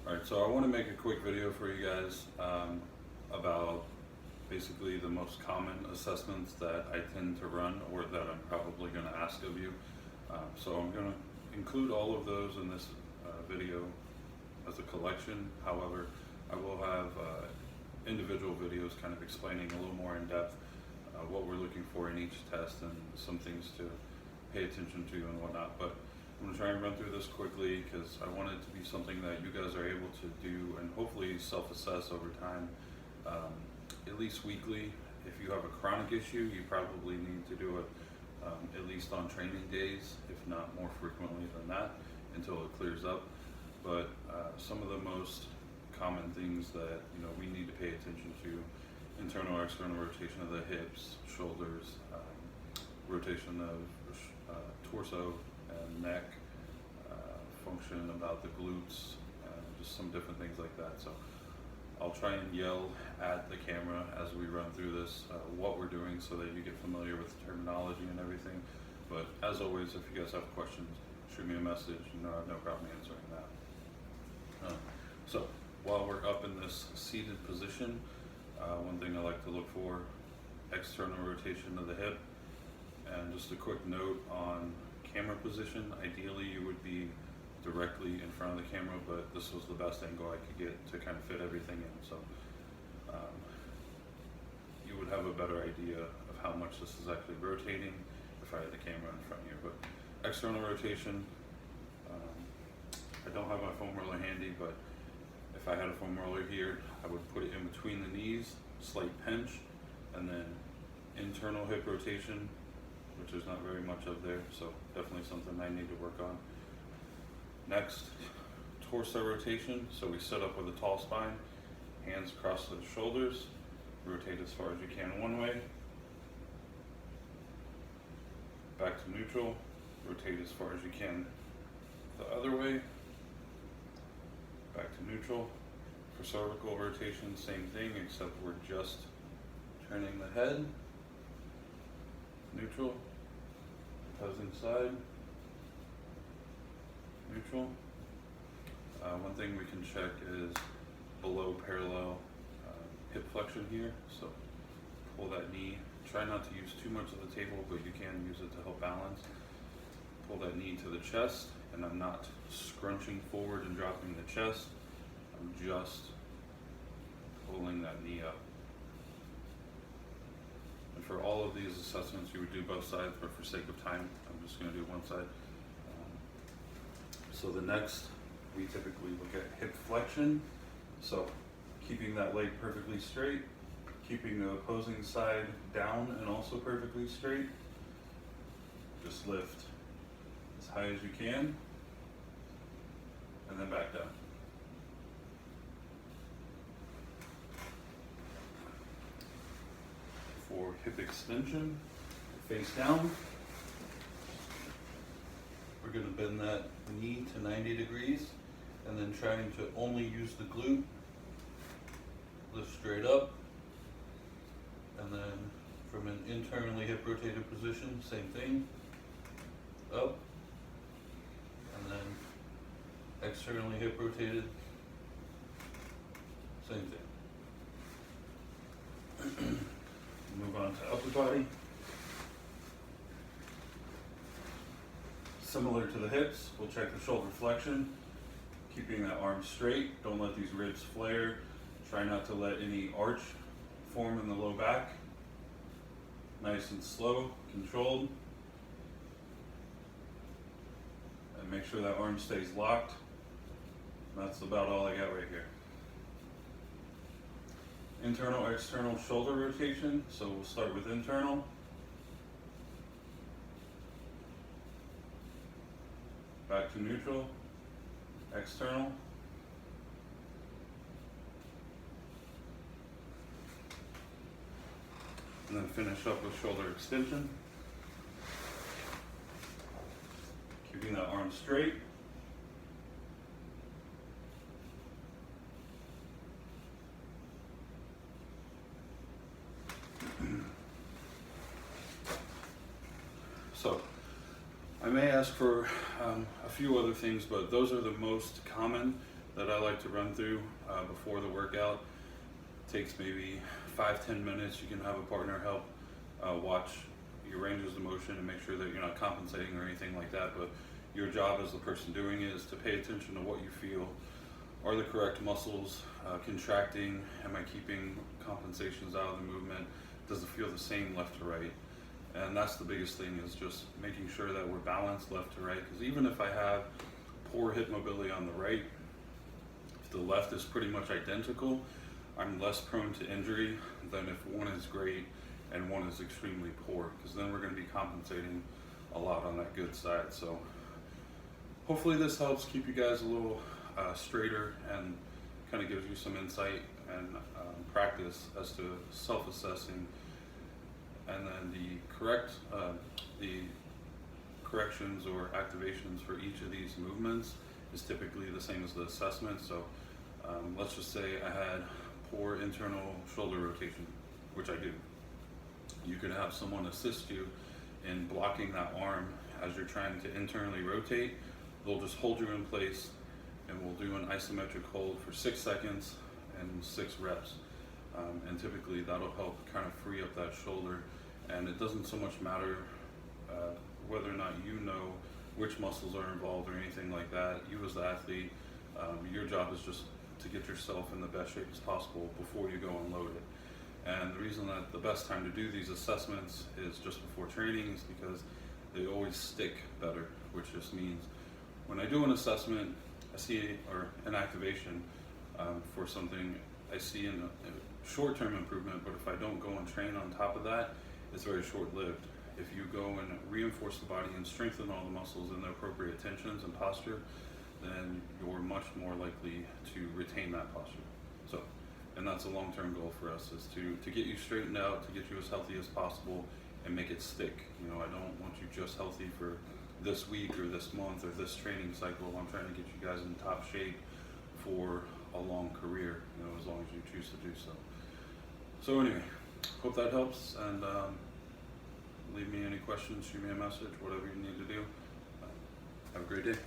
Alright, so I want to make a quick video for you guys about basically the most common assessments that I tend to run or that I'm probably going to ask of you. So I'm going to include all of those in this video as a collection. However, I will have individual videos kind of explaining a little more in depth what we're looking for in each test and some things to pay attention to and whatnot. But I'm going to try and run through this quickly because I want it to be something that you guys are able to do and hopefully self-assess over time, at least weekly. If you have a chronic issue, you probably need to do it at least on training days, if not more frequently than that, until it clears up. But some of the most common things that we need to pay attention to: internal or external rotation of the hips, shoulders, rotation of torso and neck, function about the glutes, just some different things like that. So I'll try and yell at the camera as we run through this what we're doing so that you get familiar with the terminology and everything. But as always, if you guys have questions, shoot me a message. I have no problem answering that. So while we're up in this seated position, one thing I like to look for: external rotation of the hip. And just a quick note on camera position: ideally you would be directly in front of the camera, but this was the best angle I could get to kind of fit everything in. So you would have a better idea of how much this is actually rotating if I had the camera in front here. But external rotation, I don't have my foam roller handy, but if I had a foam roller here, I would put it in between the knees, slight pinch, and then internal hip rotation, which there's not very much of there, so definitely something I need to work on. Next, torso rotation. So we sit up with a tall spine, hands across the shoulders, rotate as far as you can one way, back to neutral, rotate as far as you can the other way, back to neutral. For cervical rotation, same thing, except we're just turning the head, neutral, opposing side, neutral. One thing we can check is below parallel hip flexion here. So pull that knee. Try not to use too much of the table, but you can use it to help balance. Pull that knee to the chest, and I'm not scrunching forward and dropping the chest. I'm just pulling that knee up. And for all of these assessments, you would do both sides, but for sake of time, I'm just going to do one side. So the next, we typically look at hip flexion. So keeping that leg perfectly straight, keeping the opposing side down and also perfectly straight. Just lift as high as you can, and then back down. For hip extension, face down, we're going to bend that knee to 90 degrees and then trying to only use the glute. Lift straight up, and then from an internally hip rotated position, same thing, up, and then externally hip rotated, same thing. Move on to upper body. Similar to the hips, we'll check the shoulder flexion, keeping that arm straight. Don't let these ribs flare. Try not to let any arch form in the low back. Nice and slow, controlled. And make sure that arm stays locked. That's about all I got right here. Internal, external shoulder rotation. So we'll start with internal. Back to neutral, external. And then finish up with shoulder extension. Keeping that arm straight. So I may ask for a few other things, but those are the most common that I like to run through before the workout. Takes maybe 5-10 minutes. You can have a partner help watch your ranges of motion and make sure that you're not compensating or anything like that, but your job as the person doing it is to pay attention to what you feel are the correct muscles contracting. Am I keeping compensations out of the movement? Does it feel the same left to right? And that's the biggest thing, is just making sure that we're balanced left to right, because even if I have poor hip mobility on the right, if the left is pretty much identical, I'm less prone to injury than if one is great and one is extremely poor, because then we're going to be compensating a lot on that good side. So hopefully this helps keep you guys a little straighter and kind of gives you some insight and practice as to self-assessing. And then the corrections or activations for each of these movements is typically the same as the assessment. So let's just say I had poor internal shoulder rotation, which I do. You could have someone assist you in blocking that arm as you're trying to internally rotate. They'll just hold you in place, and we'll do an isometric hold for 6 seconds and 6 reps. And typically that'll help kind of free up that shoulder. And it doesn't so much matter whether or not you know which muscles are involved or anything like that. You as the athlete, your job is just to get yourself in the best shape as possible before you go and load it. And the reason that the best time to do these assessments is just before training is because they always stick better, which just means when I do an assessment, I see, or an activation for something, I see a short-term improvement, but if I don't go and train on top of that, it's very short-lived. If you go and reinforce the body and strengthen all the muscles in the appropriate tensions and posture, then you're much more likely to retain that posture. So, and that's a long-term goal for us, is to get you straightened out, to get you as healthy as possible and make it stick. You know, I don't want you just healthy for this week or this month or this training cycle. I'm trying to get you guys in top shape for a long career, you know, as long as you choose to do so. So anyway, hope that helps, and leave me any questions, shoot me a message, whatever you need to do. Have a great day.